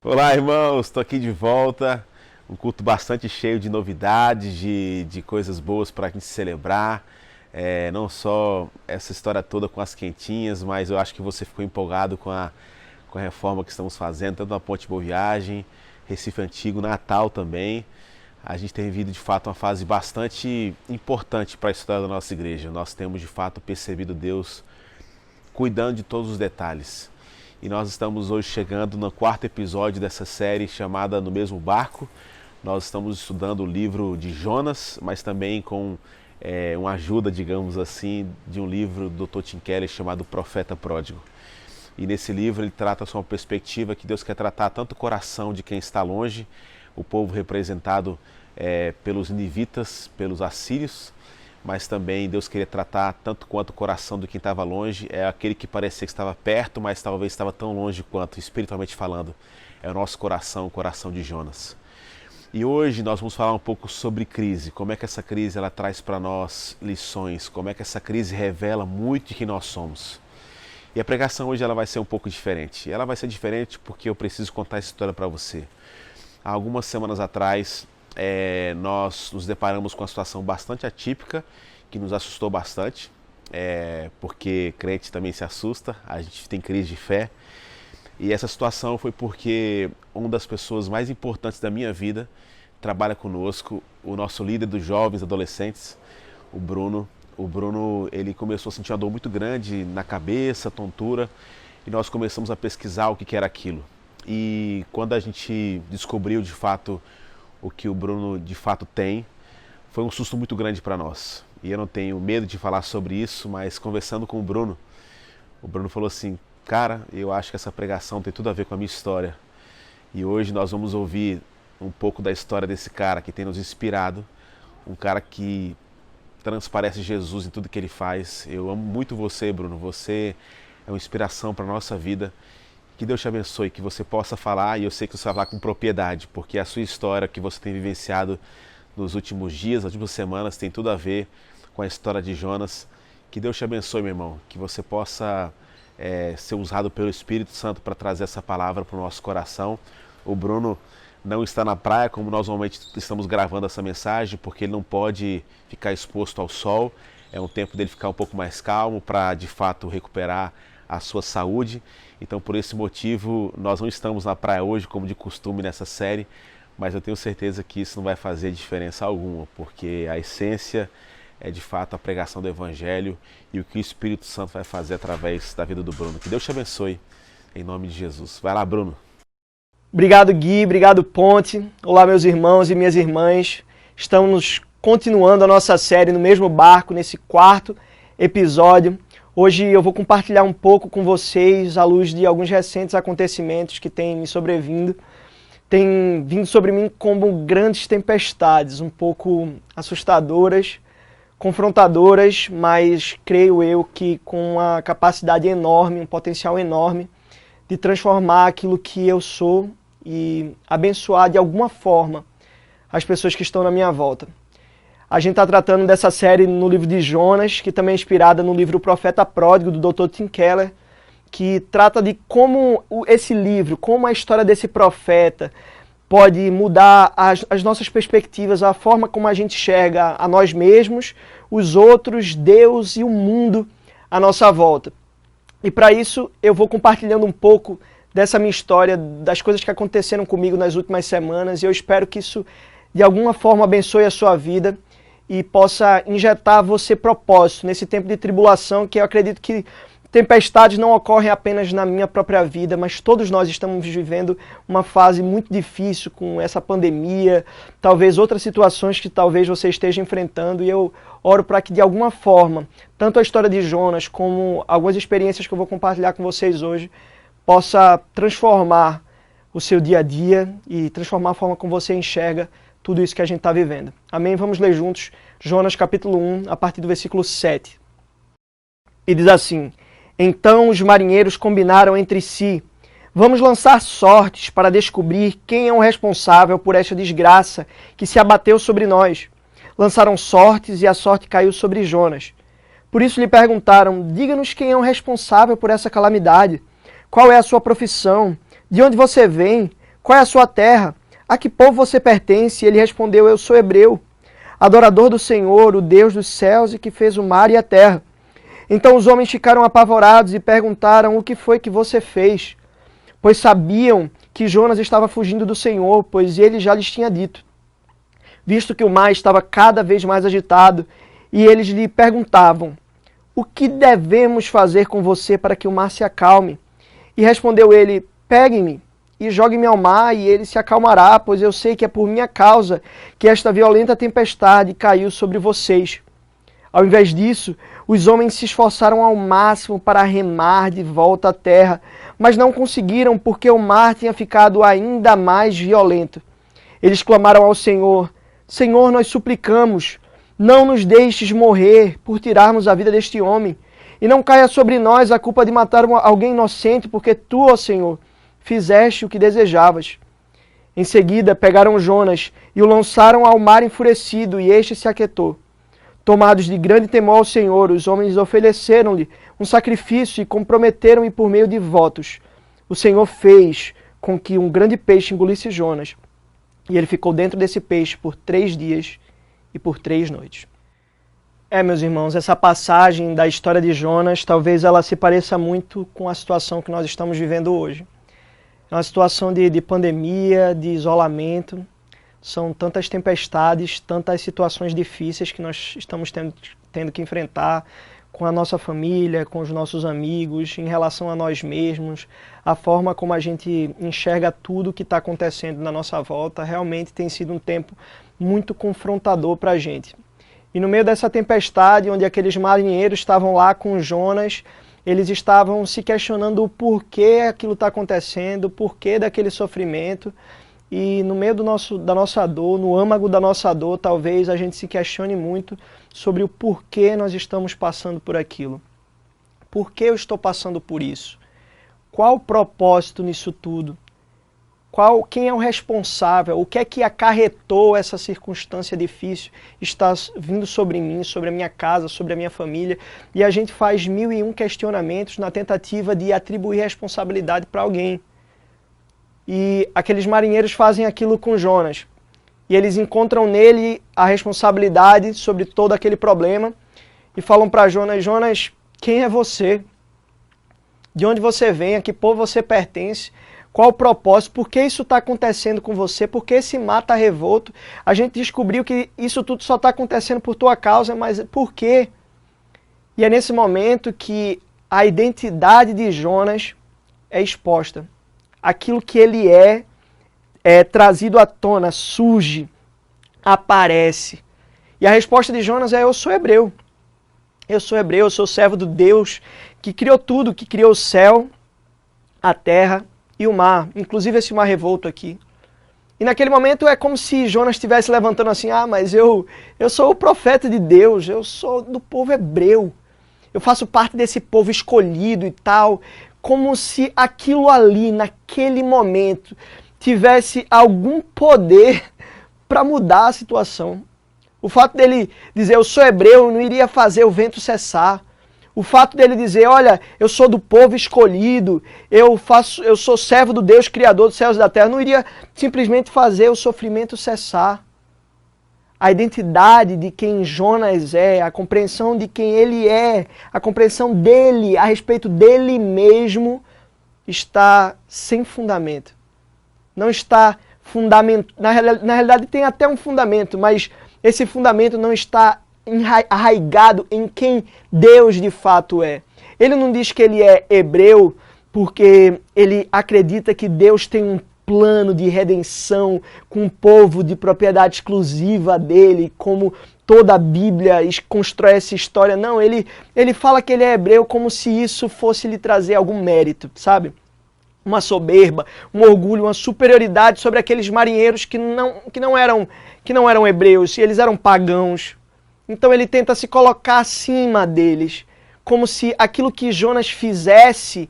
Olá, irmãos, estou aqui de volta. Um culto bastante cheio de novidades, de coisas boas para a gente celebrar. Não só essa história toda com as quentinhas, mas eu acho que você ficou empolgado com a reforma que estamos fazendo, tanto na Ponte Boa Viagem, Recife Antigo, Natal também. A gente tem vivido de fato uma fase bastante importante para a história da nossa igreja. Nós temos de fato percebido Deus cuidando de todos os detalhes. E nós estamos hoje chegando no quarto episódio dessa série chamada No Mesmo Barco. Nós estamos estudando o livro de Jonas, mas também com uma ajuda, digamos assim, de um livro do Dr. Tim Keller chamado Profeta Pródigo. E nesse livro ele trata sobre uma perspectiva que Deus quer tratar tanto o coração de quem está longe, o povo representado pelos nivitas, pelos assírios, mas também Deus queria tratar tanto quanto o coração de quem estava longe, é aquele que parecia que estava perto, mas talvez estava tão longe quanto, espiritualmente falando, é o nosso coração, o coração de Jonas. E hoje nós vamos falar um pouco sobre crise, como é que essa crise ela traz para nós lições, como é que essa crise revela muito de quem nós somos. E a pregação hoje ela vai ser um pouco diferente. Ela vai ser diferente porque eu preciso contar essa história para você. Há algumas semanas atrás, nós nos deparamos com uma situação bastante atípica, que nos assustou bastante, porque crente também se assusta, a gente tem crise de fé. E essa situação foi porque uma das pessoas mais importantes da minha vida trabalha conosco, o nosso líder dos jovens, adolescentes, o Bruno. O Bruno, ele começou a sentir uma dor muito grande na cabeça, tontura, e nós começamos a pesquisar o que era aquilo. E quando a gente descobriu de fato o que o Bruno de fato tem, foi um susto muito grande para nós. E eu não tenho medo de falar sobre isso, mas conversando com o Bruno falou assim: cara, eu acho que essa pregação tem tudo a ver com a minha história. E hoje nós vamos ouvir um pouco da história desse cara que tem nos inspirado, um cara que transparece Jesus em tudo que ele faz. Eu amo muito você, Bruno, você é uma inspiração para a nossa vida. Que Deus te abençoe, que você possa falar, e eu sei que você vai falar com propriedade, porque a sua história que você tem vivenciado nos últimos dias, nas últimas semanas, tem tudo a ver com a história de Jonas. Que Deus te abençoe, meu irmão, que você possa ser usado pelo Espírito Santo para trazer essa palavra para o nosso coração. O Bruno não está na praia, como nós normalmente estamos gravando essa mensagem, porque ele não pode ficar exposto ao sol. É um tempo dele ficar um pouco mais calmo para, de fato, recuperar a sua saúde. Então, por esse motivo, nós não estamos na praia hoje, como de costume nessa série, mas eu tenho certeza que isso não vai fazer diferença alguma, porque a essência é, de fato, a pregação do Evangelho e o que o Espírito Santo vai fazer através da vida do Bruno. Que Deus te abençoe, em nome de Jesus. Vai lá, Bruno. Obrigado, Gui. Obrigado, Ponte. Olá, meus irmãos e minhas irmãs. Estamos continuando a nossa série No Mesmo Barco, nesse quarto episódio. Hoje eu vou compartilhar um pouco com vocês à luz de alguns recentes acontecimentos que têm me sobrevindo. Têm vindo sobre mim como grandes tempestades, um pouco assustadoras, confrontadoras, mas creio eu que com uma capacidade enorme, um potencial enorme de transformar aquilo que eu sou e abençoar de alguma forma as pessoas que estão na minha volta. A gente está tratando dessa série no livro de Jonas, que também é inspirada no livro O Profeta Pródigo, do Dr. Tim Keller, que trata de como esse livro, como a história desse profeta pode mudar as nossas perspectivas, a forma como a gente enxerga a nós mesmos, os outros, Deus e o mundo à nossa volta. E para isso eu vou compartilhando um pouco dessa minha história, das coisas que aconteceram comigo nas últimas semanas, e eu espero que isso de alguma forma abençoe a sua vida e possa injetar você propósito nesse tempo de tribulação, que eu acredito que tempestades não ocorrem apenas na minha própria vida, mas todos nós estamos vivendo uma fase muito difícil com essa pandemia, talvez outras situações que talvez você esteja enfrentando, e eu oro para que de alguma forma, tanto a história de Jonas como algumas experiências que eu vou compartilhar com vocês hoje, possa transformar o seu dia a dia e transformar a forma como você enxerga tudo isso que a gente está vivendo. Amém? Vamos ler juntos Jonas capítulo 1, a partir do versículo 7. E diz assim: Então os marinheiros combinaram entre si: Vamos lançar sortes para descobrir quem é o responsável por esta desgraça que se abateu sobre nós. Lançaram sortes e a sorte caiu sobre Jonas. Por isso lhe perguntaram: Diga-nos quem é o responsável por essa calamidade. Qual é a sua profissão? De onde você vem? Qual é a sua terra? A que povo você pertence? E ele respondeu, eu sou hebreu, adorador do Senhor, o Deus dos céus e que fez o mar e a terra. Então os homens ficaram apavorados e perguntaram, o que foi que você fez? Pois sabiam que Jonas estava fugindo do Senhor, pois ele já lhes tinha dito. Visto que o mar estava cada vez mais agitado, e eles lhe perguntavam, o que devemos fazer com você para que o mar se acalme? E respondeu ele, peguem-me e joguem-me ao mar, e ele se acalmará, pois eu sei que é por minha causa que esta violenta tempestade caiu sobre vocês. Ao invés disso, os homens se esforçaram ao máximo para remar de volta à terra, mas não conseguiram porque o mar tinha ficado ainda mais violento. Eles clamaram ao Senhor, Senhor, nós suplicamos, não nos deixes morrer por tirarmos a vida deste homem, e não caia sobre nós a culpa de matar alguém inocente, porque tu, ó Senhor, fizeste o que desejavas. Em seguida, pegaram Jonas e o lançaram ao mar enfurecido, e este se aquietou. Tomados de grande temor ao Senhor, os homens ofereceram-lhe um sacrifício e comprometeram-o por meio de votos. O Senhor fez com que um grande peixe engolisse Jonas, e ele ficou dentro desse peixe por 3 dias e por 3 noites. Meus irmãos, essa passagem da história de Jonas, talvez ela se pareça muito com a situação que nós estamos vivendo hoje. É uma situação de pandemia, de isolamento, são tantas tempestades, tantas situações difíceis que nós estamos tendo que enfrentar com a nossa família, com os nossos amigos, em relação a nós mesmos, a forma como a gente enxerga tudo o que está acontecendo na nossa volta, realmente tem sido um tempo muito confrontador para a gente. E no meio dessa tempestade, onde aqueles marinheiros estavam lá com Jonas, eles estavam se questionando o porquê aquilo está acontecendo, o porquê daquele sofrimento. E no meio da nossa dor, no âmago da nossa dor, talvez a gente se questione muito sobre o porquê nós estamos passando por aquilo. Por que eu estou passando por isso? Qual o propósito nisso tudo? Quem é o responsável? O que é que acarretou essa circunstância difícil está vindo sobre mim, sobre a minha casa, sobre a minha família? E a gente faz 1001 questionamentos na tentativa de atribuir responsabilidade para alguém. E aqueles marinheiros fazem aquilo com Jonas. E eles encontram nele a responsabilidade sobre todo aquele problema e falam para Jonas, Jonas, quem é você? De onde você vem? A que povo você pertence? Qual o propósito? Por que isso está acontecendo com você? Por que esse mar está revolto? A gente descobriu que isso tudo só está acontecendo por tua causa, mas por quê? E é nesse momento que a identidade de Jonas é exposta. Aquilo que ele é trazido à tona, surge, aparece. E a resposta de Jonas é, eu sou hebreu. Eu sou hebreu, eu sou servo do Deus que criou tudo, que criou o céu, a terra e o mar, inclusive esse mar revolto aqui. E naquele momento é como se Jonas estivesse levantando assim, mas eu sou o profeta de Deus, eu sou do povo hebreu, eu faço parte desse povo escolhido e tal, como se aquilo ali, naquele momento, tivesse algum poder para mudar a situação. O fato dele dizer, eu sou hebreu, não iria fazer o vento cessar. O fato dele dizer, olha, eu sou do povo escolhido, eu sou servo do Deus, Criador dos céus e da terra, não iria simplesmente fazer o sofrimento cessar. A identidade de quem Jonas é, a compreensão de quem ele é, a compreensão dele a respeito dele mesmo, está sem fundamento. Não está fundamento. Na realidade tem até um fundamento, mas esse fundamento não está arraigado em quem Deus de fato é. Ele não diz que ele é hebreu porque ele acredita que Deus tem um plano de redenção com um povo de propriedade exclusiva dele, como toda a Bíblia constrói essa história. Não, ele fala que ele é hebreu como se isso fosse lhe trazer algum mérito, sabe? Uma soberba, um orgulho, uma superioridade sobre aqueles marinheiros que não eram hebreus, eles eram pagãos. Então ele tenta se colocar acima deles, como se aquilo que Jonas fizesse,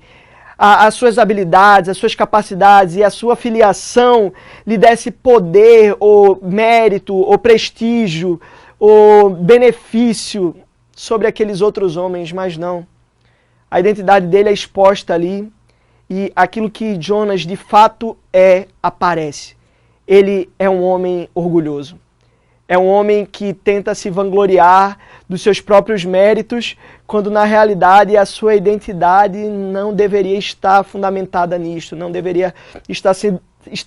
as suas habilidades, as suas capacidades e a sua filiação lhe desse poder, ou mérito, ou prestígio, ou benefício sobre aqueles outros homens, mas não. A identidade dele é exposta ali, e aquilo que Jonas de fato aparece. Ele é um homem orgulhoso. É um homem que tenta se vangloriar dos seus próprios méritos, quando na realidade a sua identidade não deveria estar fundamentada nisto, não deveria estar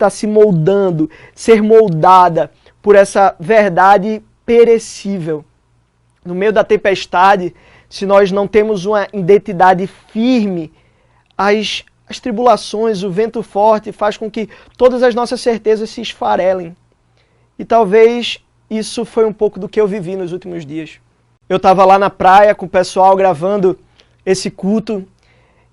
se moldando, ser moldada por essa verdade perecível. No meio da tempestade, se nós não temos uma identidade firme, as tribulações, o vento forte faz com que todas as nossas certezas se esfarelem. E talvez isso foi um pouco do que eu vivi nos últimos dias. Eu estava lá na praia com o pessoal gravando esse culto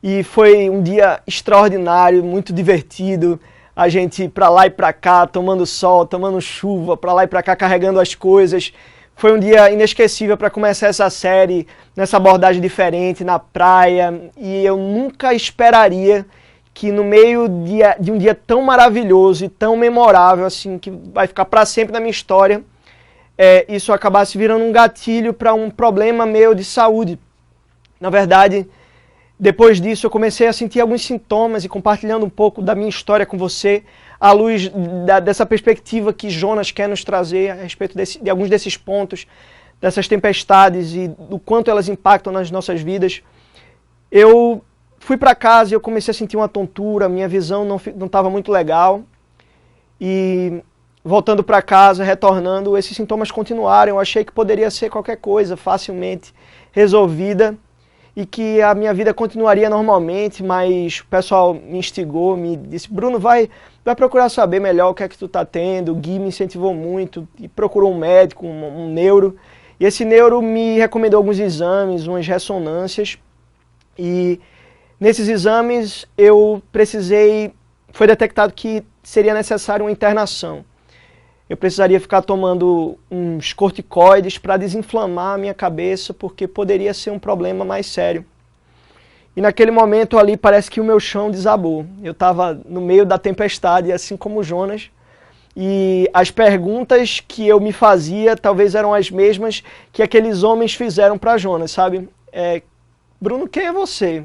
e foi um dia extraordinário, muito divertido. A gente para lá e para cá, tomando sol, tomando chuva, para lá e para cá carregando as coisas. Foi um dia inesquecível para começar essa série, nessa abordagem diferente, na praia. E eu nunca esperaria que no meio de um dia tão maravilhoso e tão memorável, assim, que vai ficar para sempre na minha história, isso acabasse virando um gatilho para um problema meu de saúde. Na verdade, depois disso eu comecei a sentir alguns sintomas e compartilhando um pouco da minha história com você, à luz dessa perspectiva que Jonas quer nos trazer a respeito de alguns desses pontos, dessas tempestades e do quanto elas impactam nas nossas vidas. Eu fui para casa e eu comecei a sentir uma tontura, minha visão não estava muito legal. E voltando para casa, retornando, esses sintomas continuaram. Eu achei que poderia ser qualquer coisa facilmente resolvida e que a minha vida continuaria normalmente, mas o pessoal me instigou, me disse: Bruno, vai procurar saber melhor o que é que tu está tendo. O Gui me incentivou muito e procurou um médico, um neuro. E esse neuro me recomendou alguns exames, umas ressonâncias. E nesses exames foi detectado que seria necessário uma internação. Eu precisaria ficar tomando uns corticoides para desinflamar a minha cabeça, porque poderia ser um problema mais sério. E naquele momento ali parece que o meu chão desabou. Eu estava no meio da tempestade, assim como Jonas, e as perguntas que eu me fazia talvez eram as mesmas que aqueles homens fizeram para Jonas, sabe? Bruno, quem é você?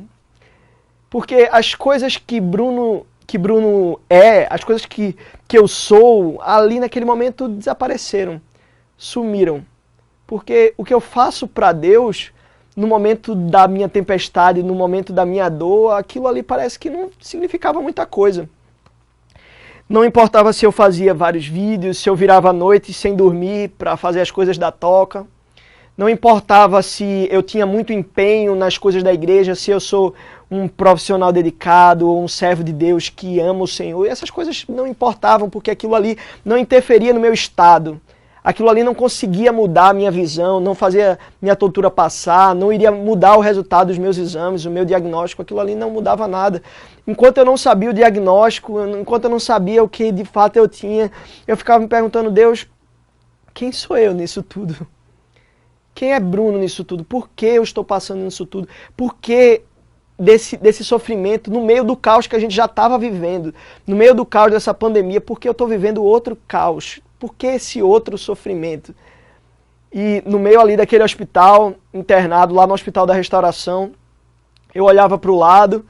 Porque as coisas que Bruno as coisas que eu sou, ali naquele momento desapareceram, sumiram. Porque o que eu faço para Deus, no momento da minha tempestade, no momento da minha dor, aquilo ali parece que não significava muita coisa. Não importava se eu fazia vários vídeos, se eu virava à noite sem dormir para fazer as coisas da toca. Não importava se eu tinha muito empenho nas coisas da igreja, se eu sou um profissional dedicado ou um servo de Deus que ama o Senhor. E essas coisas não importavam, porque aquilo ali não interferia no meu estado. Aquilo ali não conseguia mudar a minha visão, não fazia minha tontura passar, não iria mudar o resultado dos meus exames, o meu diagnóstico. Aquilo ali não mudava nada. Enquanto eu não sabia o diagnóstico, enquanto eu não sabia o que de fato eu tinha, eu ficava me perguntando: Deus, quem sou eu nisso tudo? Quem é Bruno nisso tudo? Por que eu estou passando nisso tudo? Por que desse sofrimento, no meio do caos que a gente já estava vivendo, no meio do caos dessa pandemia, por que eu estou vivendo outro caos? Por que esse outro sofrimento? E no meio ali daquele hospital, internado lá no Hospital da Restauração, eu olhava para o lado,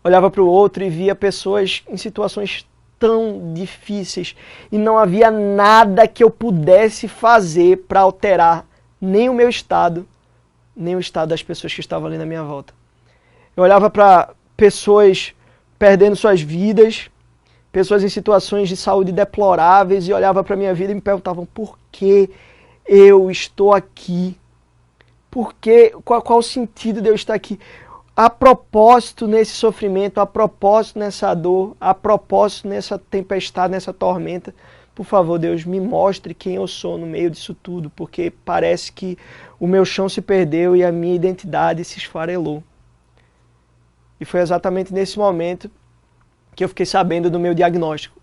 olhava para o outro e via pessoas em situações tão difíceis. E não havia nada que eu pudesse fazer para alterar nem o meu estado, nem o estado das pessoas que estavam ali na minha volta. Eu olhava para pessoas perdendo suas vidas, pessoas em situações de saúde deploráveis, e olhava para a minha vida e me perguntavam: por que eu estou aqui? Qual o sentido de eu estar aqui? A propósito nesse sofrimento, a propósito nessa dor, a propósito nessa tempestade, nessa tormenta. Por favor, Deus, me mostre quem eu sou no meio disso tudo, porque parece que o meu chão se perdeu e a minha identidade se esfarelou. E foi exatamente nesse momento que eu fiquei sabendo do meu diagnóstico,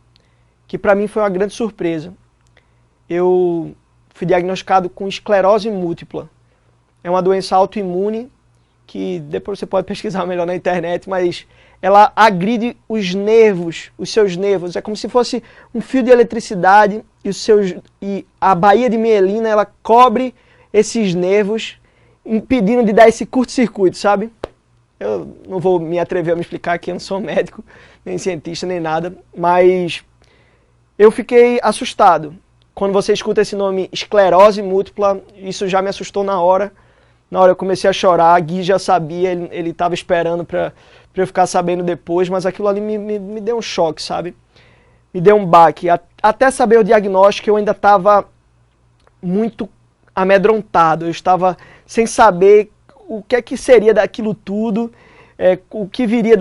que para mim foi uma grande surpresa. Eu fui diagnosticado com esclerose múltipla. É uma doença autoimune que depois você pode pesquisar melhor na internet, mas ela agride os nervos, os seus nervos. É como se fosse um fio de eletricidade e a baía de mielina, ela cobre esses nervos, impedindo de dar esse curto-circuito, sabe? Eu não vou me atrever a me explicar aqui, eu não sou médico, nem cientista, nem nada, mas eu fiquei assustado. Quando você escuta esse nome esclerose múltipla, isso já me assustou na hora. Na hora eu comecei a chorar, Gui já sabia, ele estava esperando para eu ficar sabendo depois, mas aquilo ali me deu um choque, sabe? Me deu um baque. Até saber o diagnóstico eu ainda estava muito amedrontado, eu estava sem saber o que é que seria daquilo tudo, o que viria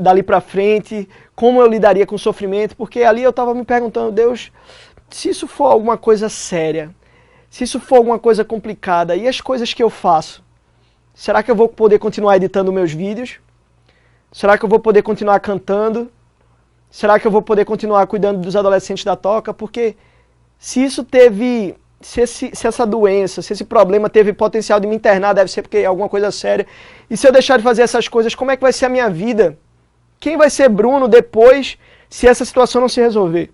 dali para frente, como eu lidaria com o sofrimento, porque ali eu estava me perguntando, Deus, se isso for alguma coisa séria, se isso for alguma coisa complicada, e as coisas que eu faço? Será que eu vou poder continuar editando meus vídeos? Será que eu vou poder continuar cantando? Será que eu vou poder continuar cuidando dos adolescentes da Toca? Porque se isso teve, se essa doença, se esse problema teve potencial de me internar, deve ser porque é alguma coisa séria. E se eu deixar de fazer essas coisas, como é que vai ser a minha vida? Quem vai ser Bruno depois se essa situação não se resolver?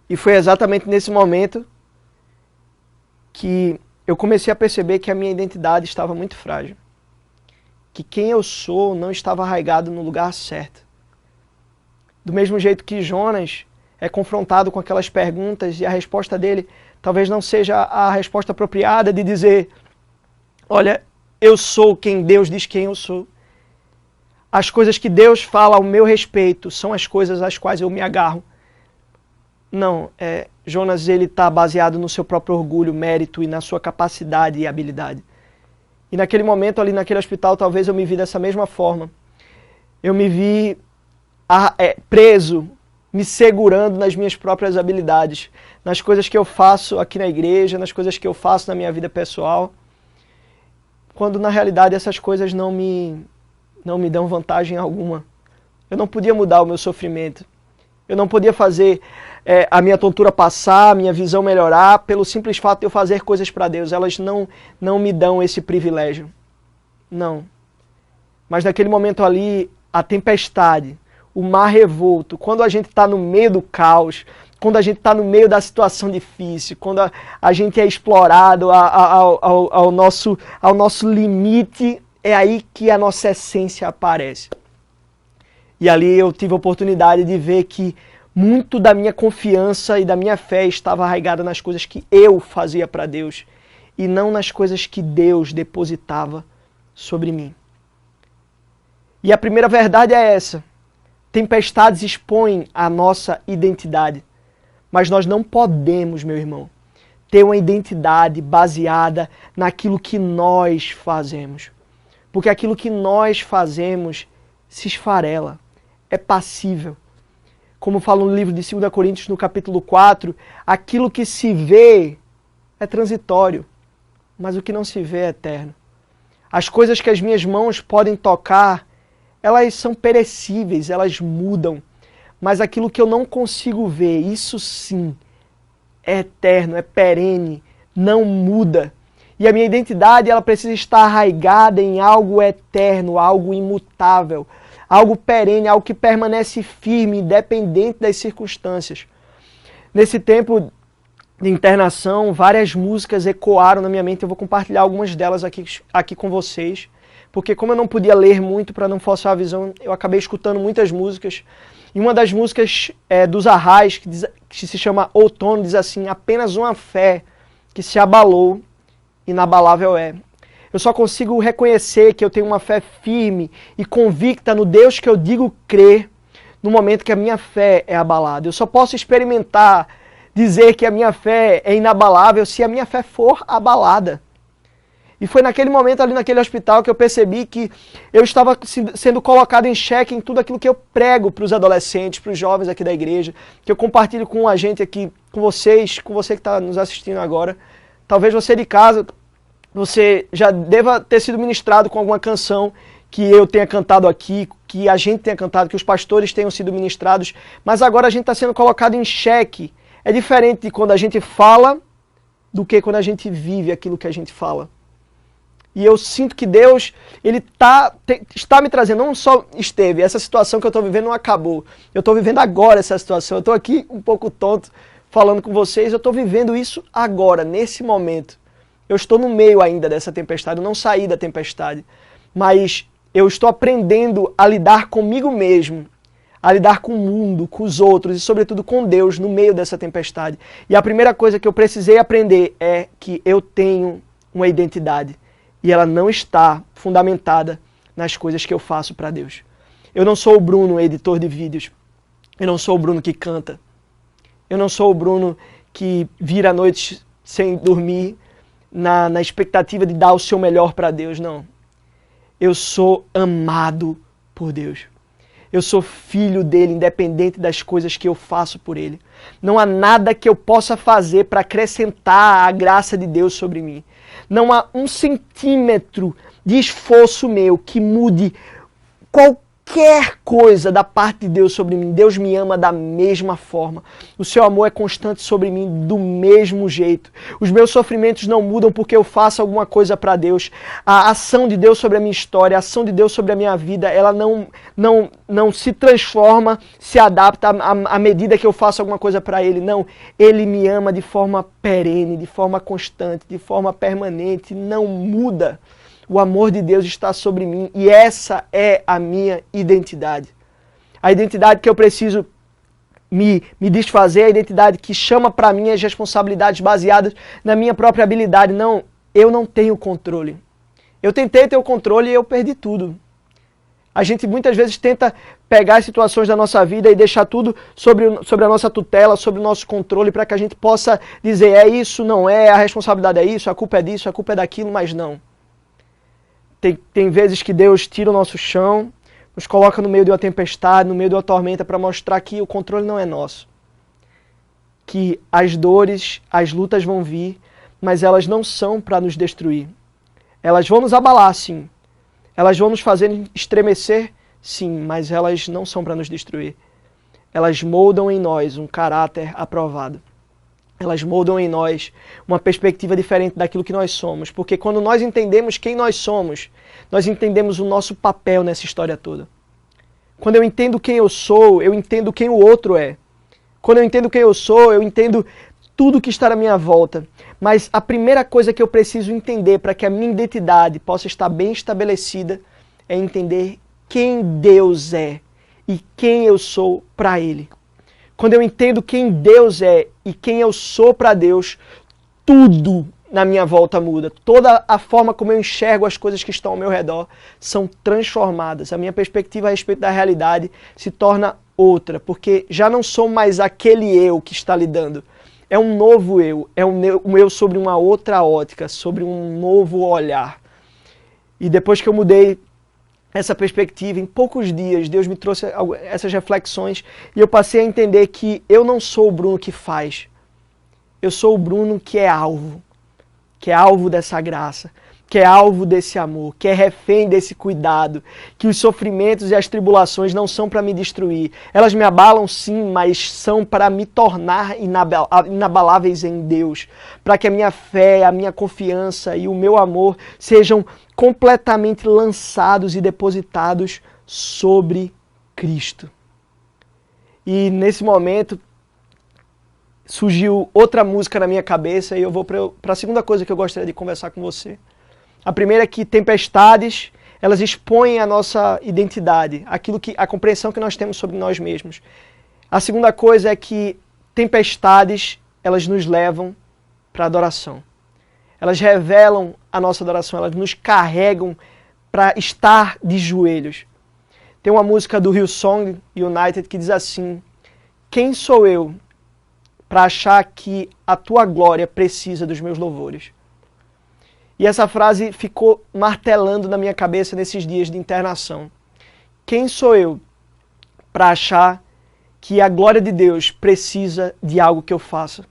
E foi exatamente nesse momento que eu comecei a perceber que a minha identidade estava muito frágil. Que quem eu sou não estava arraigado no lugar certo. Do mesmo jeito que Jonas é confrontado com aquelas perguntas e a resposta dele talvez não seja a resposta apropriada de dizer, olha, eu sou quem Deus diz quem eu sou. As coisas que Deus fala ao meu respeito são as coisas às quais eu me agarro. Não, Jonas ele está baseado no seu próprio orgulho, mérito e na sua capacidade e habilidade. E naquele momento ali naquele hospital talvez eu me vi dessa mesma forma. Eu me vi preso, me segurando nas minhas próprias habilidades, nas coisas que eu faço aqui na igreja, nas coisas que eu faço na minha vida pessoal, quando na realidade essas coisas não me dão vantagem alguma. Eu não podia mudar o meu sofrimento. Eu não podia fazer a minha tontura passar, a minha visão melhorar, pelo simples fato de eu fazer coisas para Deus. Elas não me dão esse privilégio. Não. Mas naquele momento ali, a tempestade, o mar revolto, quando a gente está no meio do caos, quando a gente está no meio da situação difícil, quando a gente é explorado ao nosso limite, é aí que a nossa essência aparece. E ali eu tive a oportunidade de ver que muito da minha confiança e da minha fé estava arraigada nas coisas que eu fazia para Deus e não nas coisas que Deus depositava sobre mim. E a primeira verdade é essa. Tempestades expõem a nossa identidade, mas nós não podemos, meu irmão, ter uma identidade baseada naquilo que nós fazemos. Porque aquilo que nós fazemos se esfarela, é passível. Como fala no livro de 2 Coríntios, no capítulo 4, aquilo que se vê é transitório, mas o que não se vê é eterno. As coisas que as minhas mãos podem tocar, elas são perecíveis, elas mudam, mas aquilo que eu não consigo ver, isso sim, é eterno, é perene, não muda. E a minha identidade, ela precisa estar arraigada em algo eterno, algo imutável, algo perene, algo que permanece firme, independente das circunstâncias. Nesse tempo de internação, várias músicas ecoaram na minha mente, eu vou compartilhar algumas delas aqui com vocês, porque como eu não podia ler muito para não forçar a visão, eu acabei escutando muitas músicas. E uma das músicas dos Arrais, que se chama Outono, diz assim, apenas uma fé que se abalou, inabalável é. Eu só consigo reconhecer que eu tenho uma fé firme e convicta no Deus que eu digo crer no momento que a minha fé é abalada. Eu só posso experimentar dizer que a minha fé é inabalável se a minha fé for abalada. E foi naquele momento ali naquele hospital que eu percebi que eu estava sendo colocado em xeque em tudo aquilo que eu prego para os adolescentes, para os jovens aqui da igreja, que eu compartilho com a gente aqui, com você que está nos assistindo agora. Talvez você de casa, você já deva ter sido ministrado com alguma canção que eu tenha cantado aqui, que a gente tenha cantado, que os pastores tenham sido ministrados, mas agora a gente está sendo colocado em xeque. É diferente de quando a gente fala do que quando a gente vive aquilo que a gente fala. E eu sinto que Deus, Ele está me trazendo, não só esteve, essa situação que eu estou vivendo não acabou. Eu estou vivendo agora essa situação. Eu estou aqui um pouco tonto falando com vocês, eu estou vivendo isso agora, nesse momento. Eu estou no meio ainda dessa tempestade, eu não saí da tempestade. Mas eu estou aprendendo a lidar comigo mesmo, a lidar com o mundo, com os outros e, sobretudo, com Deus no meio dessa tempestade. E a primeira coisa que eu precisei aprender é que eu tenho uma identidade e ela não está fundamentada nas coisas que eu faço para Deus. Eu não sou o Bruno, editor de vídeos. Eu não sou o Bruno que canta. Eu não sou o Bruno que vira a noite sem dormir na expectativa de dar o seu melhor para Deus, não. Eu sou amado por Deus. Eu sou filho dele, independente das coisas que eu faço por ele. Não há nada que eu possa fazer para acrescentar a graça de Deus sobre mim. Não há um centímetro de esforço meu que mude qualquer coisa da parte de Deus sobre mim. Deus me ama da mesma forma. O seu amor é constante sobre mim do mesmo jeito. Os meus sofrimentos não mudam porque eu faço alguma coisa para Deus. A ação de Deus sobre a minha história, a ação de Deus sobre a minha vida, ela não se transforma, se adapta à medida que eu faço alguma coisa para Ele. Não, Ele me ama de forma perene, de forma constante, de forma permanente, não muda. O amor de Deus está sobre mim e essa é a minha identidade. A identidade que eu preciso me desfazer, a identidade que chama para mim as responsabilidades baseadas na minha própria habilidade. Não, eu não tenho controle. Eu tentei ter o controle e eu perdi tudo. A gente muitas vezes tenta pegar as situações da nossa vida e deixar tudo sobre a nossa tutela, sobre o nosso controle, para que a gente possa dizer, é isso, não é, a responsabilidade é isso, a culpa é disso, a culpa é daquilo, mas não. Tem vezes que Deus tira o nosso chão, nos coloca no meio de uma tempestade, no meio de uma tormenta, para mostrar que o controle não é nosso. Que as dores, as lutas vão vir, mas elas não são para nos destruir. Elas vão nos abalar, sim. Elas vão nos fazer estremecer, sim, mas elas não são para nos destruir. Elas moldam em nós um caráter aprovado. Elas moldam em nós uma perspectiva diferente daquilo que nós somos. Porque quando nós entendemos quem nós somos, nós entendemos o nosso papel nessa história toda. Quando eu entendo quem eu sou, eu entendo quem o outro é. Quando eu entendo quem eu sou, eu entendo tudo que está à minha volta. Mas a primeira coisa que eu preciso entender para que a minha identidade possa estar bem estabelecida é entender quem Deus é e quem eu sou para Ele. Quando eu entendo quem Deus é e quem eu sou para Deus, tudo na minha volta muda. Toda a forma como eu enxergo as coisas que estão ao meu redor são transformadas. A minha perspectiva a respeito da realidade se torna outra, porque já não sou mais aquele eu que está lidando. É um novo eu, é um eu sobre uma outra ótica, sobre um novo olhar. E depois que eu mudei essa perspectiva, em poucos dias, Deus me trouxe essas reflexões e eu passei a entender que eu não sou o Bruno que faz. Eu sou o Bruno que é alvo dessa graça, que é alvo desse amor, que é refém desse cuidado, que os sofrimentos e as tribulações não são para me destruir. Elas me abalam sim, mas são para me tornar inabaláveis em Deus, para que a minha fé, a minha confiança e o meu amor sejam completamente lançados e depositados sobre Cristo. E nesse momento surgiu outra música na minha cabeça e eu vou para a segunda coisa que eu gostaria de conversar com você. A primeira é que tempestades, elas expõem a nossa identidade, a compreensão que nós temos sobre nós mesmos. A segunda coisa é que tempestades, elas nos levam para a adoração. Elas revelam a nossa adoração, elas nos carregam para estar de joelhos. Tem uma música do Hillsong United que diz assim: quem sou eu para achar que a tua glória precisa dos meus louvores? E essa frase ficou martelando na minha cabeça nesses dias de internação. Quem sou eu para achar que a glória de Deus precisa de algo que eu faça?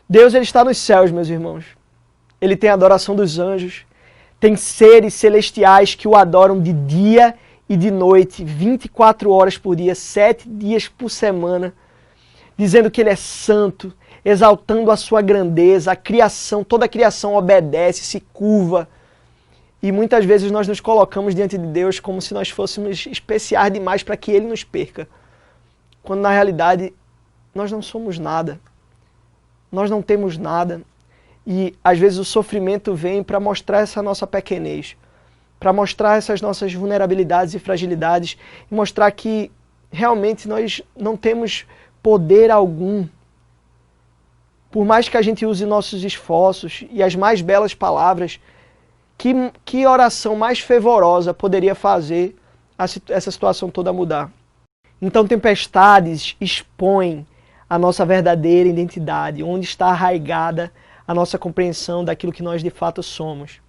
Deus, ele está nos céus, meus irmãos. Ele tem a adoração dos anjos. Tem seres celestiais que o adoram de dia e de noite, 24 horas por dia, 7 dias por semana, dizendo que ele é santo, exaltando a sua grandeza, a criação, toda a criação obedece, se curva. E muitas vezes nós nos colocamos diante de Deus como se nós fôssemos especiais demais para que Ele nos perca. Quando na realidade nós não somos nada. Nós não temos nada. E às vezes o sofrimento vem para mostrar essa nossa pequenez, para mostrar essas nossas vulnerabilidades e fragilidades, e mostrar que realmente nós não temos poder algum. Por mais que a gente use nossos esforços e as mais belas palavras, que oração mais fervorosa poderia fazer essa situação toda mudar? Então tempestades expõem a nossa verdadeira identidade, onde está arraigada a nossa compreensão daquilo que nós de fato somos.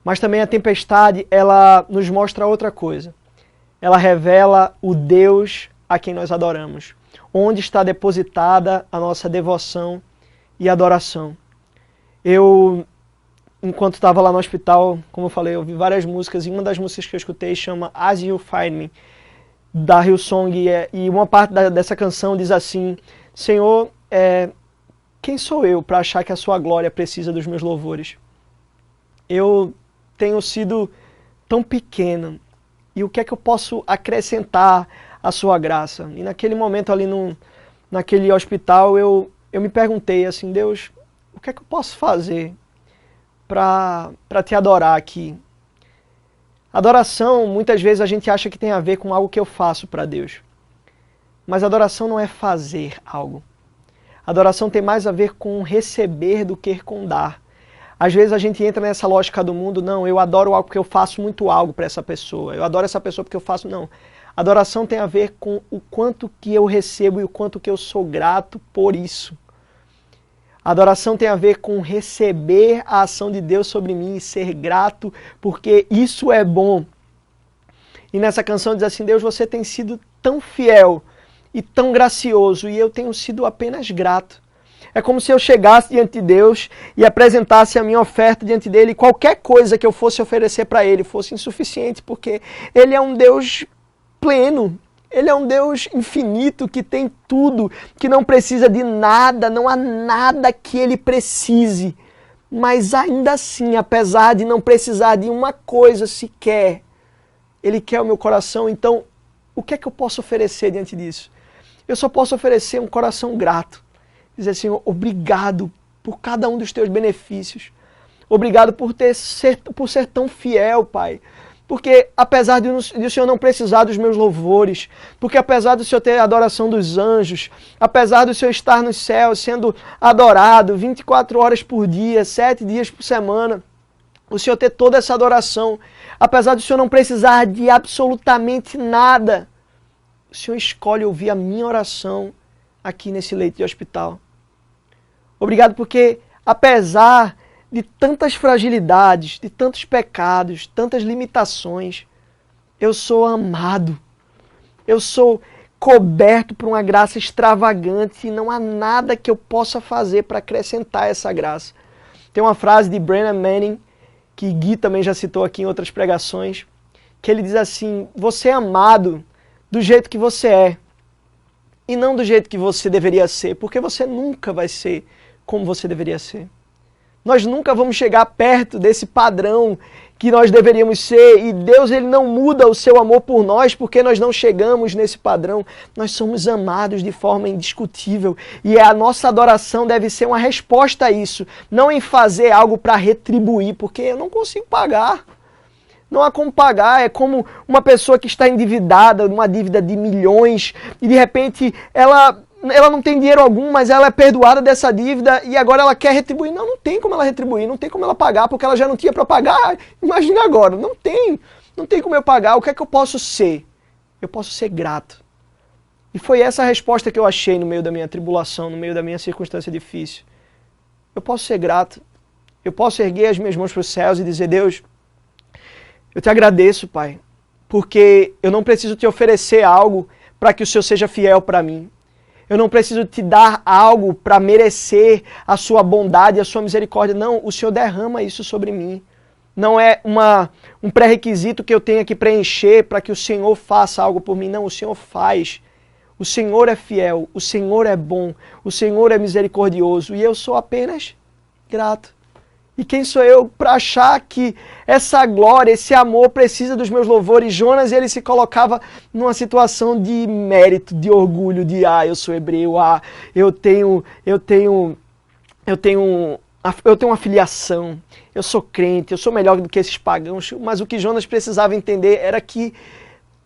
Mas também a tempestade, ela nos mostra outra coisa. Ela revela o Deus a quem nós adoramos, onde está depositada a nossa devoção e adoração. Enquanto estava lá no hospital, como eu falei, eu ouvi várias músicas, e uma das músicas que eu escutei chama As You Find Me, da Hillsong, e uma parte dessa canção diz assim: Senhor, quem sou eu para achar que a sua glória precisa dos meus louvores? Eu tenho sido tão pequeno, e o que é que eu posso acrescentar à sua graça? E naquele momento ali, naquele hospital, eu me perguntei assim: Deus, o que é que eu posso fazer para te adorar aqui? Adoração, muitas vezes a gente acha que tem a ver com algo que eu faço para Deus. Mas adoração não é fazer algo. Adoração tem mais a ver com receber do que com dar. Às vezes a gente entra nessa lógica do mundo: não, eu adoro algo porque eu faço muito algo para essa pessoa. Eu adoro essa pessoa porque eu faço... Não. Adoração tem a ver com o quanto que eu recebo e o quanto que eu sou grato por isso. Adoração tem a ver com receber a ação de Deus sobre mim e ser grato, porque isso é bom. E nessa canção diz assim: Deus, você tem sido tão fiel e tão gracioso, e eu tenho sido apenas grato. É como se eu chegasse diante de Deus e apresentasse a minha oferta diante dele, e qualquer coisa que eu fosse oferecer para ele fosse insuficiente, porque ele é um Deus pleno. Ele é um Deus infinito, que tem tudo, que não precisa de nada, não há nada que ele precise. Mas ainda assim, apesar de não precisar de uma coisa sequer, ele quer o meu coração. Então, o que é que eu posso oferecer diante disso? Eu só posso oferecer um coração grato. Dizer: Senhor, obrigado por cada um dos teus benefícios. Obrigado por ser tão fiel, Pai. Porque apesar de o Senhor não precisar dos meus louvores, porque apesar do Senhor ter a adoração dos anjos, apesar do Senhor estar nos céus sendo adorado 24 horas por dia, 7 dias por semana, o Senhor ter toda essa adoração, apesar do Senhor não precisar de absolutamente nada, o Senhor escolhe ouvir a minha oração aqui nesse leito de hospital. Obrigado porque, apesar de tantas fragilidades, de tantos pecados, tantas limitações, eu sou amado. Eu sou coberto por uma graça extravagante e não há nada que eu possa fazer para acrescentar essa graça. Tem uma frase de Brennan Manning, que Gui também já citou aqui em outras pregações, que ele diz assim: você é amado do jeito que você é e não do jeito que você deveria ser, porque você nunca vai ser como você deveria ser. Nós nunca vamos chegar perto desse padrão que nós deveríamos ser, e Deus, ele não muda o seu amor por nós porque nós não chegamos nesse padrão. Nós somos amados de forma indiscutível, e a nossa adoração deve ser uma resposta a isso, não em fazer algo para retribuir, porque eu não consigo pagar. Não há como pagar. É como uma pessoa que está endividada, uma dívida de milhões, e de repente ela não tem dinheiro algum, mas ela é perdoada dessa dívida e agora ela quer retribuir. Não tem como ela retribuir, não tem como ela pagar, porque ela já não tinha para pagar. Imagina agora, não tem como eu pagar. O que é que eu posso ser? Eu posso ser grato. E foi essa a resposta que eu achei no meio da minha tribulação, no meio da minha circunstância difícil. Eu posso ser grato. Eu posso erguer as minhas mãos para os céus e dizer: Deus, eu te agradeço, Pai, porque eu não preciso te oferecer algo para que o Senhor seja fiel para mim. Eu não preciso te dar algo para merecer a sua bondade, a sua misericórdia. Não, o Senhor derrama isso sobre mim. Não é um pré-requisito que eu tenha que preencher para que o Senhor faça algo por mim. Não, o Senhor faz. O Senhor é fiel, o Senhor é bom, o Senhor é misericordioso e eu sou apenas grato. E quem sou eu para achar que essa glória, esse amor precisa dos meus louvores? Jonas, ele se colocava numa situação de mérito, de orgulho, de eu sou hebreu, eu tenho eu tenho uma filiação, eu sou crente, eu sou melhor do que esses pagãos, mas o que Jonas precisava entender era que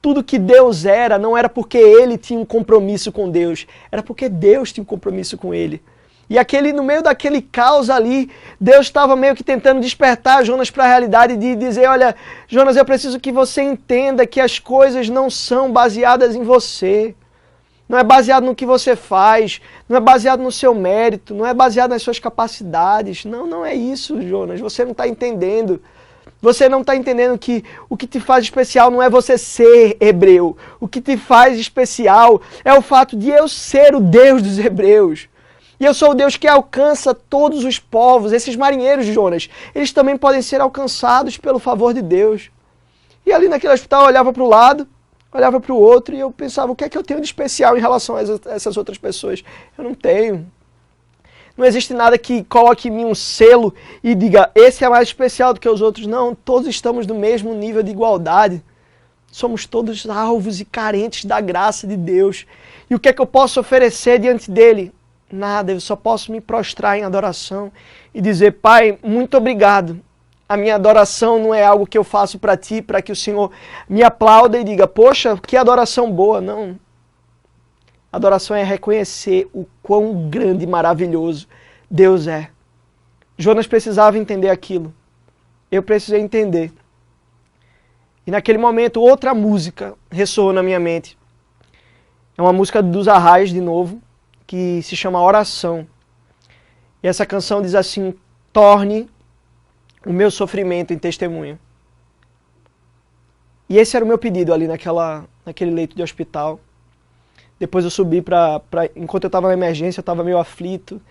tudo que Deus era não era porque ele tinha um compromisso com Deus, era porque Deus tinha um compromisso com ele. E no meio daquele caos ali, Deus estava meio que tentando despertar Jonas para a realidade de dizer, olha, Jonas, eu preciso que você entenda que as coisas não são baseadas em você. Não é baseado no que você faz, não é baseado no seu mérito, não é baseado nas suas capacidades. Não, não é isso, Jonas, você não está entendendo. Você não está entendendo que o que te faz especial não é você ser hebreu. O que te faz especial é o fato de eu ser o Deus dos hebreus. E eu sou o Deus que alcança todos os povos. Esses marinheiros, Jonas, eles também podem ser alcançados pelo favor de Deus. E ali naquele hospital eu olhava para o lado, olhava para o outro e eu pensava, o que é que eu tenho de especial em relação a essas outras pessoas? Eu não tenho. Não existe nada que coloque em mim um selo e diga, esse é mais especial do que os outros. Não, todos estamos no mesmo nível de igualdade. Somos todos alvos e carentes da graça de Deus. E o que é que eu posso oferecer diante dele? Nada, eu só posso me prostrar em adoração e dizer, Pai, muito obrigado. A minha adoração não é algo que eu faço para ti, para que o Senhor me aplauda e diga, poxa, que adoração boa. Não. Adoração é reconhecer o quão grande e maravilhoso Deus é. Jonas precisava entender aquilo. Eu precisei entender. E naquele momento, outra música ressoou na minha mente. É uma música dos Arraias, de novo, que se chama Oração. E essa canção diz assim, torne o meu sofrimento em testemunho. E esse era o meu pedido ali naquele leito de hospital. Depois eu subi enquanto eu estava na emergência, eu estava meio aflito.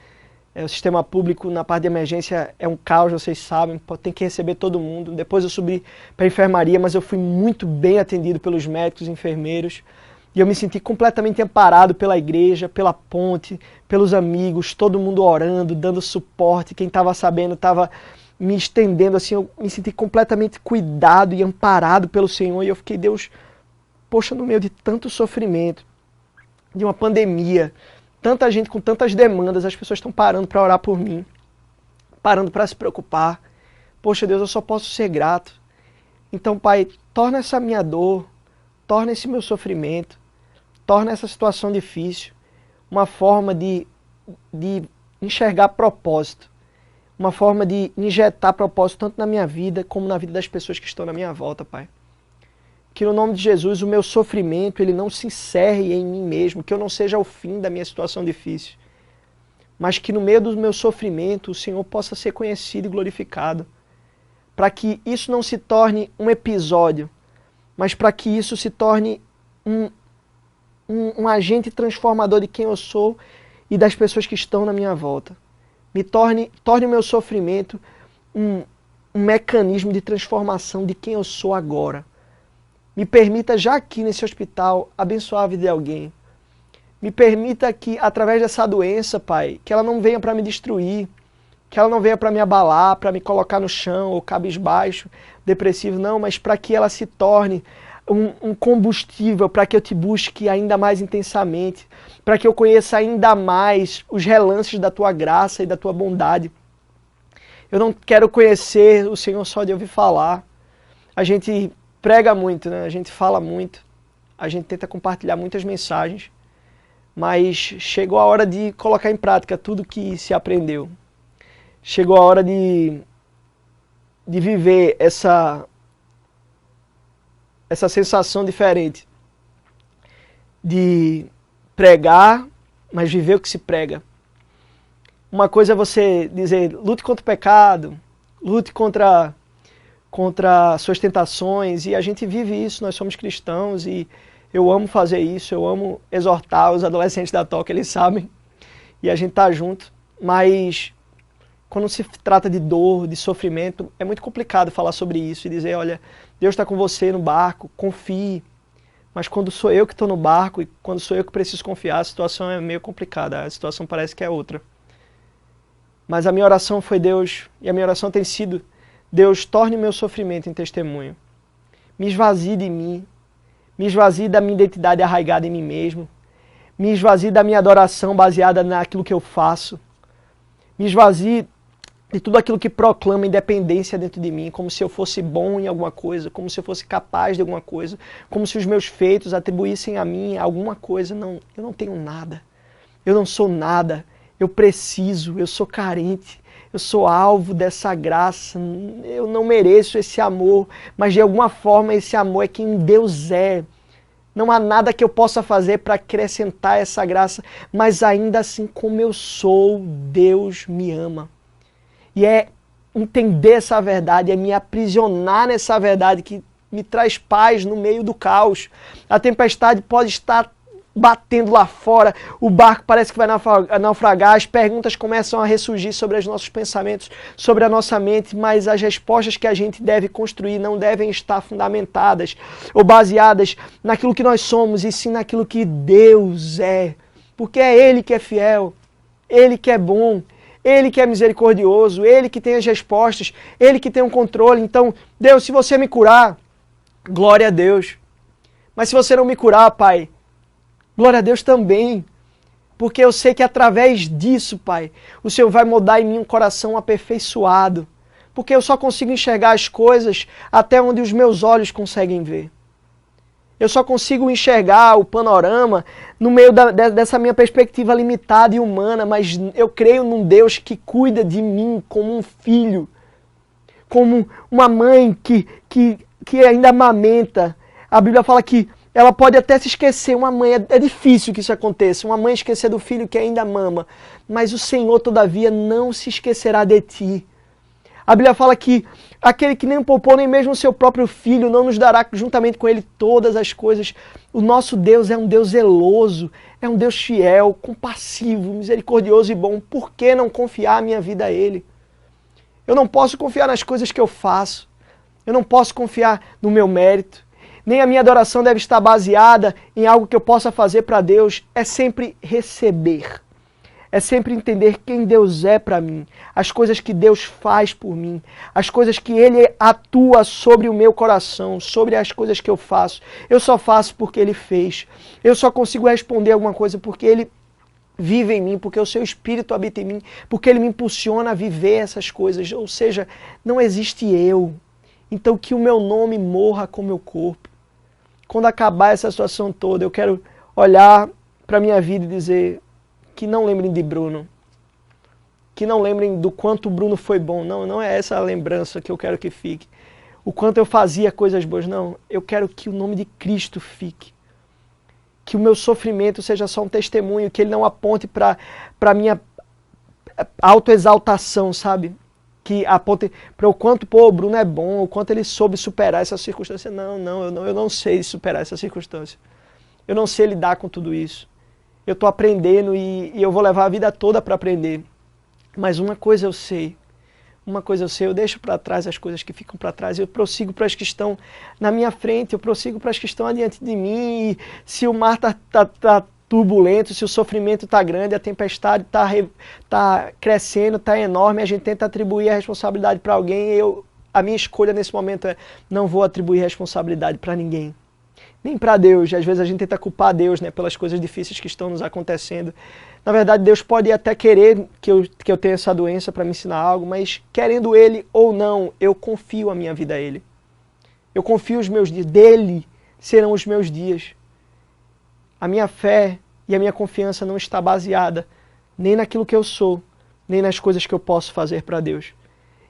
O sistema público na parte de emergência é um caos, vocês sabem, tem que receber todo mundo. Depois eu subi para a enfermaria, mas eu fui muito bem atendido pelos médicos e enfermeiros. E eu me senti completamente amparado pela igreja, pela ponte, pelos amigos, todo mundo orando, dando suporte. Quem estava sabendo estava me estendendo assim, eu me senti completamente cuidado e amparado pelo Senhor. E eu fiquei, Deus, poxa, no meio de tanto sofrimento, de uma pandemia, tanta gente com tantas demandas, as pessoas estão parando para orar por mim, parando para se preocupar. Poxa, Deus, eu só posso ser grato. Então, Pai, torna essa minha dor, torna esse meu sofrimento, torna essa situação difícil uma forma de enxergar propósito, uma forma de injetar propósito tanto na minha vida como na vida das pessoas que estão na minha volta, Pai. Que no nome de Jesus o meu sofrimento ele não se encerre em mim mesmo, que eu não seja o fim da minha situação difícil, mas que no meio do meu sofrimento o Senhor possa ser conhecido e glorificado, para que isso não se torne um episódio, mas para que isso se torne um agente transformador de quem eu sou e das pessoas que estão na minha volta. Torne o meu sofrimento um mecanismo de transformação de quem eu sou agora. Me permita, já aqui nesse hospital, abençoar a vida de alguém. Me permita que, através dessa doença, Pai, que ela não venha para me destruir, que ela não venha para me abalar, para me colocar no chão, ou cabisbaixo, depressivo, não, mas para que ela se torne um combustível para que eu te busque ainda mais intensamente, para que eu conheça ainda mais os relances da tua graça e da tua bondade. Eu não quero conhecer o Senhor só de ouvir falar. A gente prega muito, né? A gente fala muito, a gente tenta compartilhar muitas mensagens, mas chegou a hora de colocar em prática tudo que se aprendeu. Chegou a hora de viver essa sensação diferente. De pregar, mas viver o que se prega. Uma coisa é você dizer, lute contra o pecado, lute contra suas tentações, e a gente vive isso, nós somos cristãos, e eu amo fazer isso, eu amo exortar os adolescentes da Toca, eles sabem, e a gente tá junto, mas quando se trata de dor, de sofrimento, é muito complicado falar sobre isso e dizer, olha, Deus está com você no barco, confie. Mas quando sou eu que estou no barco e quando sou eu que preciso confiar, a situação é meio complicada, a situação parece que é outra. Mas a minha oração foi Deus, e a minha oração tem sido, Deus, torne meu sofrimento em testemunho. Me esvazie de mim, me esvazie da minha identidade arraigada em mim mesmo, me esvazie da minha adoração baseada naquilo que eu faço, me esvazie de tudo aquilo que proclama independência dentro de mim, como se eu fosse bom em alguma coisa, como se eu fosse capaz de alguma coisa, como se os meus feitos atribuíssem a mim alguma coisa. Não, eu não tenho nada. Eu não sou nada. Eu preciso, eu sou carente. Eu sou alvo dessa graça. Eu não mereço esse amor, mas de alguma forma esse amor é quem Deus é. Não há nada que eu possa fazer para acrescentar essa graça, mas ainda assim como eu sou, Deus me ama. E é entender essa verdade, é me aprisionar nessa verdade que me traz paz no meio do caos. A tempestade pode estar batendo lá fora, o barco parece que vai naufragar, as perguntas começam a ressurgir sobre os nossos pensamentos, sobre a nossa mente, mas as respostas que a gente deve construir não devem estar fundamentadas ou baseadas naquilo que nós somos, e sim naquilo que Deus é. Porque é Ele que é fiel, Ele que é bom, Ele que é misericordioso, Ele que tem as respostas, Ele que tem o controle. Então, Deus, se você me curar, glória a Deus. Mas se você não me curar, Pai, glória a Deus também. Porque eu sei que através disso, Pai, o Senhor vai moldar em mim um coração aperfeiçoado. Porque eu só consigo enxergar as coisas até onde os meus olhos conseguem ver. Eu só consigo enxergar o panorama no meio dessa minha perspectiva limitada e humana, mas eu creio num Deus que cuida de mim como um filho, como uma mãe que ainda amamenta. A Bíblia fala que ela pode até se esquecer, uma mãe, é difícil que isso aconteça, uma mãe esquecer do filho que ainda mama, mas o Senhor, todavia, não se esquecerá de ti. A Bíblia fala que aquele que nem poupou nem mesmo o seu próprio filho não nos dará juntamente com ele todas as coisas. O nosso Deus é um Deus zeloso, é um Deus fiel, compassivo, misericordioso e bom. Por que não confiar a minha vida a Ele? Eu não posso confiar nas coisas que eu faço. Eu não posso confiar no meu mérito. Nem a minha adoração deve estar baseada em algo que eu possa fazer para Deus. É sempre receber. É sempre entender quem Deus é para mim, as coisas que Deus faz por mim, as coisas que Ele atua sobre o meu coração, sobre as coisas que eu faço. Eu só faço porque Ele fez. Eu só consigo responder alguma coisa porque Ele vive em mim, porque o Seu Espírito habita em mim, porque Ele me impulsiona a viver essas coisas. Ou seja, não existe eu. Então que o meu nome morra com o meu corpo. Quando acabar essa situação toda, eu quero olhar para a minha vida e dizer: que não lembrem de Bruno, que não lembrem do quanto o Bruno foi bom. Não é essa a lembrança que eu quero que fique. O quanto eu fazia coisas boas. Não, eu quero que o nome de Cristo fique. Que o meu sofrimento seja só um testemunho, que ele não aponte para a minha autoexaltação, sabe? Que aponte para o quanto, o Bruno é bom, o quanto ele soube superar essa circunstância. Eu não sei superar essa circunstância. Eu não sei lidar com tudo isso. Eu estou aprendendo e eu vou levar a vida toda para aprender. Mas uma coisa eu sei, eu deixo para trás as coisas que ficam para trás, eu prossigo para as que estão na minha frente, eu prossigo para as que estão adiante de mim. E se o mar tá turbulento, se o sofrimento está grande, a tempestade está crescendo, está enorme, a gente tenta atribuir a responsabilidade para alguém, a minha escolha nesse momento é: não vou atribuir responsabilidade para ninguém. Nem para Deus. Às vezes a gente tenta culpar Deus, né, pelas coisas difíceis que estão nos acontecendo. Na verdade, Deus pode até querer que eu tenha essa doença para me ensinar algo, mas querendo Ele ou não, eu confio a minha vida a Ele. Eu confio os meus dias. Dele serão os meus dias. A minha fé e a minha confiança não está baseada nem naquilo que eu sou, nem nas coisas que eu posso fazer para Deus.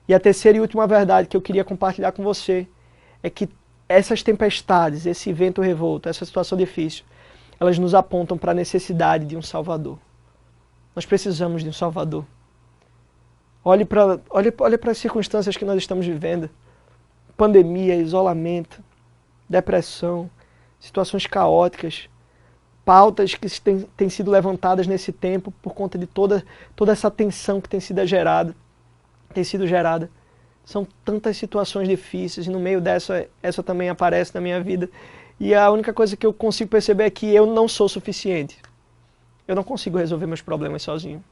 E a terceira e última verdade que eu queria compartilhar com você é que essas tempestades, esse vento revolto, essa situação difícil, elas nos apontam para a necessidade de um Salvador. Nós precisamos de um Salvador. Olhe para as circunstâncias que nós estamos vivendo. Pandemia, isolamento, depressão, situações caóticas, pautas que têm sido levantadas nesse tempo por conta de toda essa tensão que tem sido gerada. São tantas situações difíceis e no meio dessa, essa também aparece na minha vida. E a única coisa que eu consigo perceber é que eu não sou suficiente. Eu não consigo resolver meus problemas sozinho.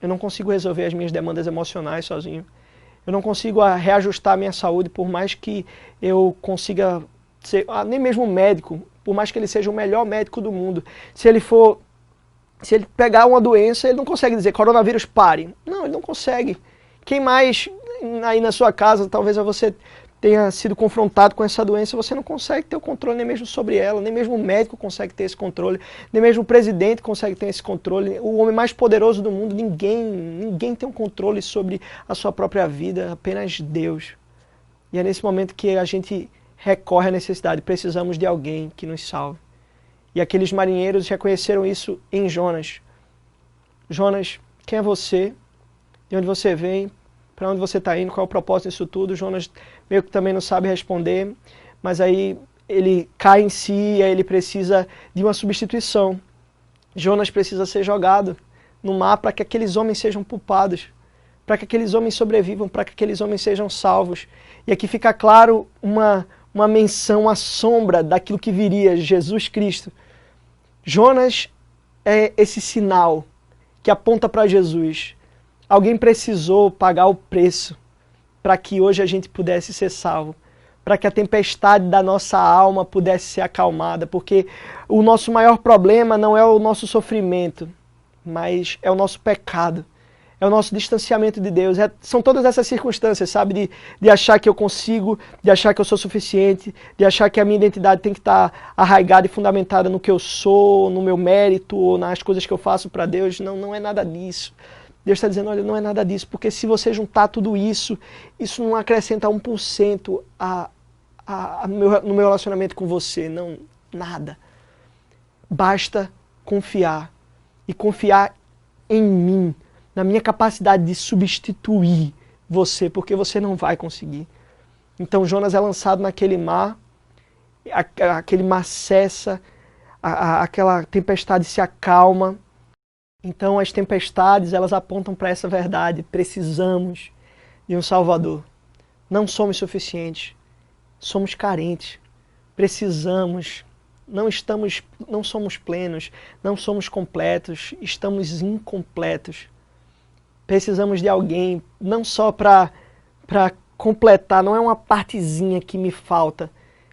Eu não consigo resolver as minhas demandas emocionais sozinho. Eu não consigo reajustar a minha saúde, por mais que eu consiga ser, nem mesmo um médico, por mais que ele seja o melhor médico do mundo. Se ele pegar uma doença, ele não consegue dizer: coronavírus, pare. Não, ele não consegue. Quem mais aí na sua casa, talvez você tenha sido confrontado com essa doença, você não consegue ter o controle nem mesmo sobre ela, nem mesmo o médico consegue ter esse controle, nem mesmo o presidente consegue ter esse controle, o homem mais poderoso do mundo, ninguém tem um controle sobre a sua própria vida, apenas Deus. E é nesse momento que a gente recorre à necessidade, precisamos de alguém que nos salve. E aqueles marinheiros reconheceram isso em Jonas. Jonas, quem é você? De onde você vem? Para onde você está indo? Qual é o propósito disso tudo? Jonas meio que também não sabe responder, mas aí ele cai em si e aí ele precisa de uma substituição. Jonas precisa ser jogado no mar para que aqueles homens sejam poupados, para que aqueles homens sobrevivam, para que aqueles homens sejam salvos. E aqui fica claro uma menção, uma sombra daquilo que viria, Jesus Cristo. Jonas é esse sinal que aponta para Jesus. Alguém precisou pagar o preço para que hoje a gente pudesse ser salvo, para que a tempestade da nossa alma pudesse ser acalmada, porque o nosso maior problema não é o nosso sofrimento, mas é o nosso pecado, é o nosso distanciamento de Deus. São todas essas circunstâncias, sabe, de achar que eu consigo, de achar que eu sou suficiente, de achar que a minha identidade tem que estar arraigada e fundamentada no que eu sou, no meu mérito, ou nas coisas que eu faço para Deus. Não é nada disso. Deus está dizendo, olha, não é nada disso, porque se você juntar tudo isso, isso não acrescenta 1% no meu relacionamento com você, não, nada. Basta confiar, e confiar em mim, na minha capacidade de substituir você, porque você não vai conseguir. Então Jonas é lançado naquele mar, aquele mar cessa, aquela tempestade se acalma. Então as tempestades, elas apontam para essa verdade. Precisamos de um Salvador. Não somos suficientes. Somos carentes. Precisamos. Não somos plenos. Não somos completos. Estamos incompletos. Precisamos de alguém, não só para completar, não é uma partezinha que me falta.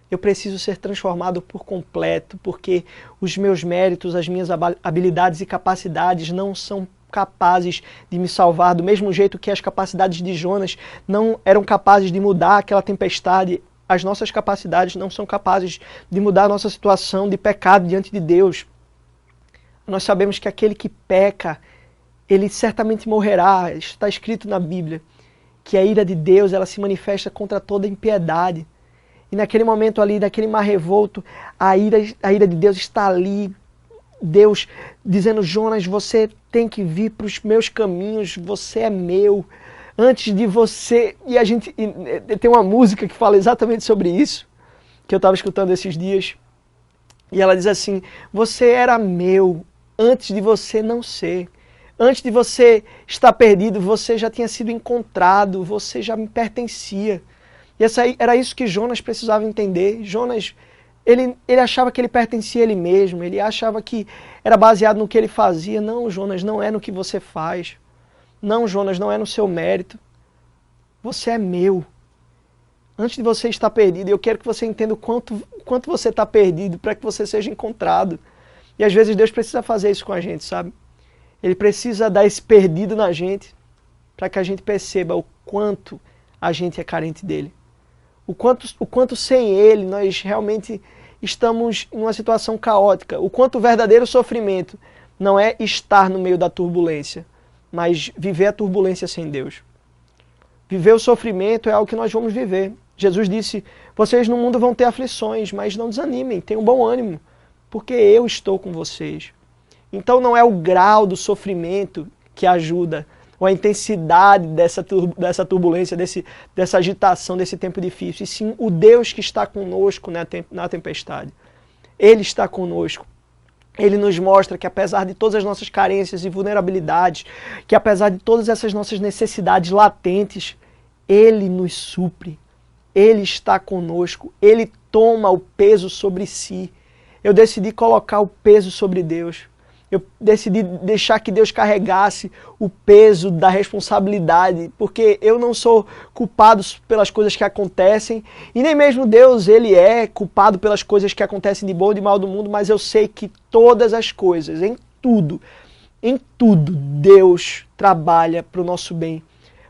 Eu preciso ser transformado por completo, porque os meus méritos, as minhas habilidades e capacidades não são capazes de me salvar, do mesmo jeito que as capacidades de Jonas não eram capazes de mudar aquela tempestade. As nossas capacidades não são capazes de mudar a nossa situação de pecado diante de Deus. Nós sabemos que aquele que peca, ele certamente morrerá. Está escrito na Bíblia que a ira de Deus, ela se manifesta contra toda impiedade. E naquele momento ali, naquele mar revolto, a ira de Deus está ali. Deus dizendo, Jonas, você tem que vir para os meus caminhos, você é meu. Antes de você... E tem uma música que fala exatamente sobre isso, que eu estava escutando esses dias. E ela diz assim, você era meu antes de você não ser. Antes de você estar perdido, você já tinha sido encontrado, você já me pertencia. E era isso que Jonas precisava entender. Jonas, ele achava que ele pertencia a ele mesmo, ele achava que era baseado no que ele fazia. Não, Jonas, não é no que você faz. Não, Jonas, não é no seu mérito. Você é meu. Antes de você estar perdido, eu quero que você entenda o quanto você está perdido para que você seja encontrado. E às vezes Deus precisa fazer isso com a gente, sabe? Ele precisa dar esse perdido na gente para que a gente perceba o quanto a gente é carente dele. O quanto sem ele nós realmente estamos em uma situação caótica. O quanto o verdadeiro sofrimento não é estar no meio da turbulência, mas viver a turbulência sem Deus. Viver o sofrimento é algo que nós vamos viver. Jesus disse, vocês no mundo vão ter aflições, mas não desanimem, tenham bom ânimo, porque eu estou com vocês. Então não é o grau do sofrimento que ajuda, ou a intensidade dessa turbulência, dessa agitação, desse tempo difícil, e sim o Deus que está conosco na tempestade. Ele está conosco. Ele nos mostra que apesar de todas as nossas carências e vulnerabilidades, que apesar de todas essas nossas necessidades latentes, Ele nos supre. Ele está conosco. Ele toma o peso sobre si. Eu decidi colocar o peso sobre Deus. Eu decidi deixar que Deus carregasse o peso da responsabilidade, porque eu não sou culpado pelas coisas que acontecem, e nem mesmo Deus, Ele é culpado pelas coisas que acontecem de bom e de mal do mundo, mas eu sei que todas as coisas, em tudo, Deus trabalha para o nosso bem,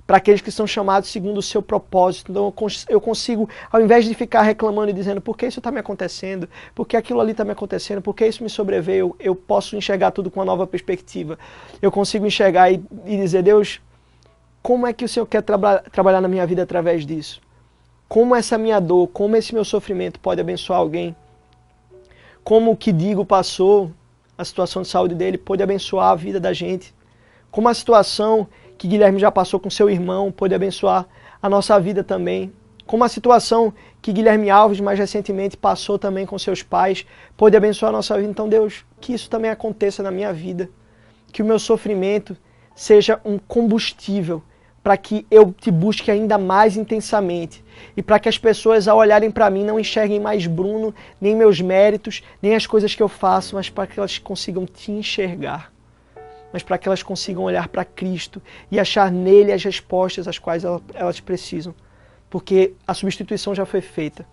para aqueles que são chamados segundo o seu propósito. Então eu consigo, ao invés de ficar reclamando e dizendo por que isso está me acontecendo, por que aquilo ali está me acontecendo, por que isso me sobreveio, eu posso enxergar tudo com uma nova perspectiva. Eu consigo enxergar e dizer, Deus, como é que o Senhor quer trabalhar na minha vida através disso? Como essa minha dor, como esse meu sofrimento pode abençoar alguém? Como o que Digo passou, a situação de saúde dele, pode abençoar a vida da gente? Como a situação que Guilherme já passou com seu irmão pode abençoar a nossa vida também? Como a situação que Guilherme Alves mais recentemente passou também com seus pais pode abençoar a nossa vida? Então, Deus, que isso também aconteça na minha vida. Que o meu sofrimento seja um combustível para que eu te busque ainda mais intensamente e para que as pessoas, ao olharem para mim, não enxerguem mais Bruno, nem meus méritos, nem as coisas que eu faço, mas para que elas consigam te enxergar, mas para que elas consigam olhar para Cristo e achar nele as respostas às quais elas precisam, porque a substituição já foi feita.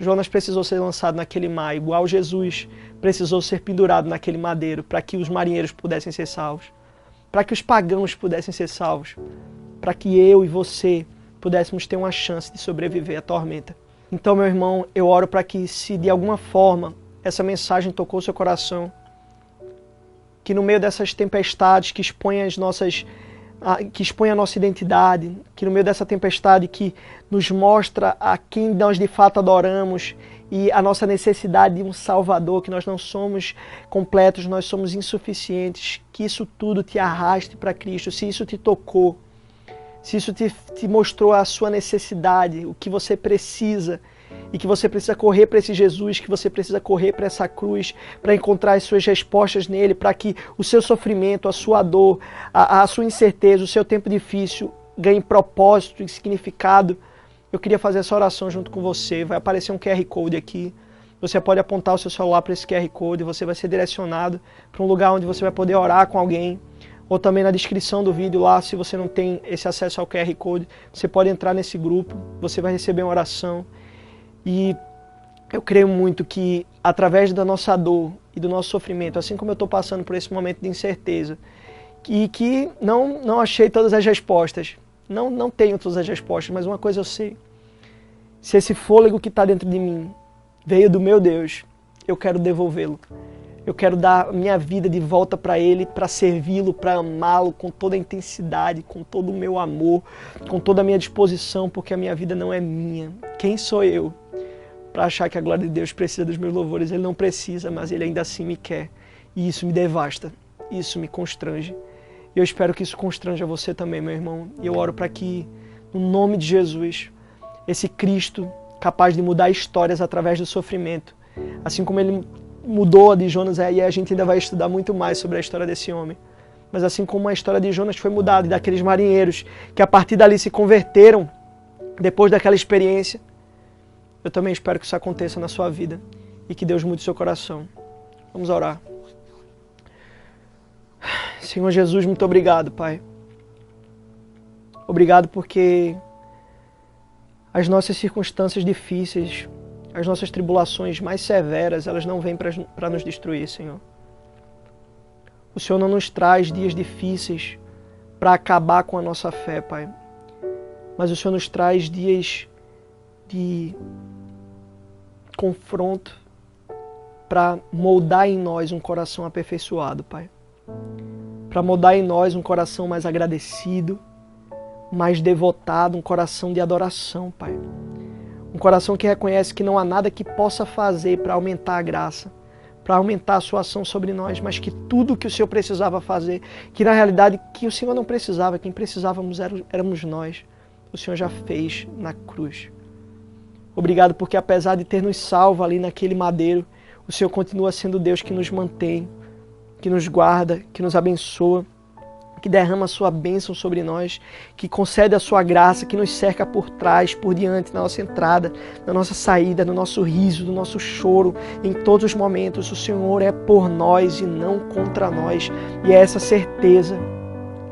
Jonas precisou ser lançado naquele mar, igual Jesus precisou ser pendurado naquele madeiro para que os marinheiros pudessem ser salvos, para que os pagãos pudessem ser salvos, para que eu e você pudéssemos ter uma chance de sobreviver à tormenta. Então, meu irmão, eu oro para que, se de alguma forma essa mensagem tocou seu coração, que no meio dessas tempestades que expõem a nossa identidade, que no meio dessa tempestade que nos mostra a quem nós de fato adoramos e a nossa necessidade de um Salvador, que nós não somos completos, nós somos insuficientes, que isso tudo te arraste para Cristo. Se isso te tocou, se isso te mostrou a sua necessidade, o que você precisa, e que você precisa correr para esse Jesus, que você precisa correr para essa cruz, para encontrar as suas respostas nele, para que o seu sofrimento, a sua dor, a sua incerteza, o seu tempo difícil ganhe propósito e significado, eu queria fazer essa oração junto com você. Vai aparecer um QR Code aqui. Você pode apontar o seu celular para esse QR Code, você vai ser direcionado para um lugar onde você vai poder orar com alguém, ou também na descrição do vídeo lá, se você não tem esse acesso ao QR Code, você pode entrar nesse grupo, você vai receber uma oração. E eu creio muito que através da nossa dor e do nosso sofrimento, assim como eu estou passando por esse momento de incerteza, e que não achei todas as respostas, não tenho todas as respostas, mas uma coisa eu sei: se esse fôlego que está dentro de mim veio do meu Deus, eu quero devolvê-lo. Eu quero dar minha vida de volta para Ele, para servi-lo, para amá-lo com toda a intensidade, com todo o meu amor, com toda a minha disposição, porque a minha vida não é minha. Quem sou eu para achar que a glória de Deus precisa dos meus louvores? Ele não precisa, mas Ele ainda assim me quer. E isso me devasta, isso me constrange. E eu espero que isso constranja você também, meu irmão. E eu oro para que, no nome de Jesus, esse Cristo capaz de mudar histórias através do sofrimento, assim como Ele mudou a de Jonas, e a gente ainda vai estudar muito mais sobre a história desse homem. Mas assim como a história de Jonas foi mudada, e daqueles marinheiros que a partir dali se converteram depois daquela experiência, eu também espero que isso aconteça na sua vida e que Deus mude seu coração. Vamos orar. Senhor Jesus, muito obrigado, Pai. Obrigado porque as nossas circunstâncias difíceis, as nossas tribulações mais severas, elas não vêm para nos destruir, Senhor. O Senhor não nos traz dias difíceis para acabar com a nossa fé, Pai. Mas o Senhor nos traz dias de confronto para moldar em nós um coração aperfeiçoado, Pai. Para moldar em nós um coração mais agradecido, mais devotado, um coração de adoração, Pai. Um coração que reconhece que não há nada que possa fazer para aumentar a graça, para aumentar a sua ação sobre nós, mas que tudo que o Senhor precisava fazer, que na realidade que o Senhor não precisava, quem precisávamos éramos nós, o Senhor já fez na cruz. Obrigado porque apesar de ter nos salvo ali naquele madeiro, o Senhor continua sendo Deus que nos mantém, que nos guarda, que nos abençoa, que derrama a sua bênção sobre nós, que concede a sua graça, que nos cerca por trás, por diante, na nossa entrada, na nossa saída, no nosso riso, no nosso choro, em todos os momentos. O Senhor é por nós e não contra nós. E é essa certeza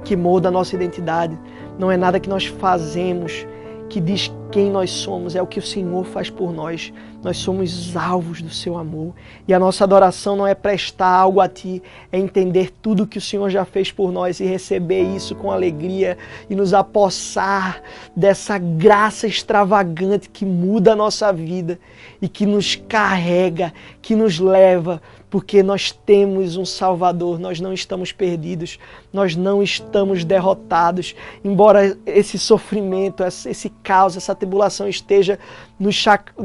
que molda a nossa identidade. Não é nada que nós fazemos que diz quem nós somos, é o que o Senhor faz por nós. Nós somos alvos do seu amor. E a nossa adoração não é prestar algo a Ti, é entender tudo que o Senhor já fez por nós e receber isso com alegria e nos apossar dessa graça extravagante que muda a nossa vida e que nos carrega, que nos leva, porque nós temos um Salvador, nós não estamos perdidos, nós não estamos derrotados. Embora esse sofrimento, esse caos, essa tribulação esteja nos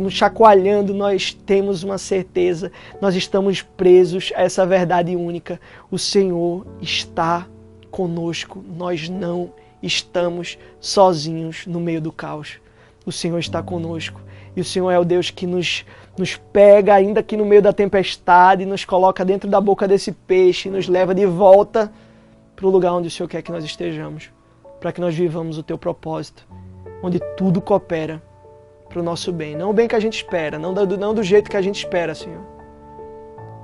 chacoalhando, nós temos uma certeza, nós estamos presos a essa verdade única. O Senhor está conosco, nós não estamos sozinhos no meio do caos. O Senhor está conosco. E o Senhor é o Deus que nos pega, ainda que no meio da tempestade, nos coloca dentro da boca desse peixe e nos leva de volta para o lugar onde o Senhor quer que nós estejamos, para que nós vivamos o Teu propósito, onde tudo coopera para o nosso bem. Não o bem que a gente espera, não do jeito que a gente espera, Senhor,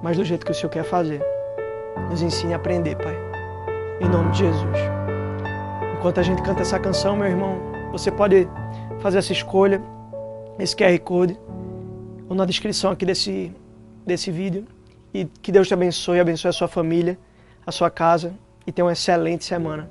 mas do jeito que o Senhor quer fazer. Nos ensine a aprender, Pai, em nome de Jesus. Enquanto a gente canta essa canção, meu irmão, você pode fazer essa escolha, esse QR Code, ou na descrição aqui desse vídeo. E que Deus te abençoe a sua família, a sua casa, e tenha uma excelente semana.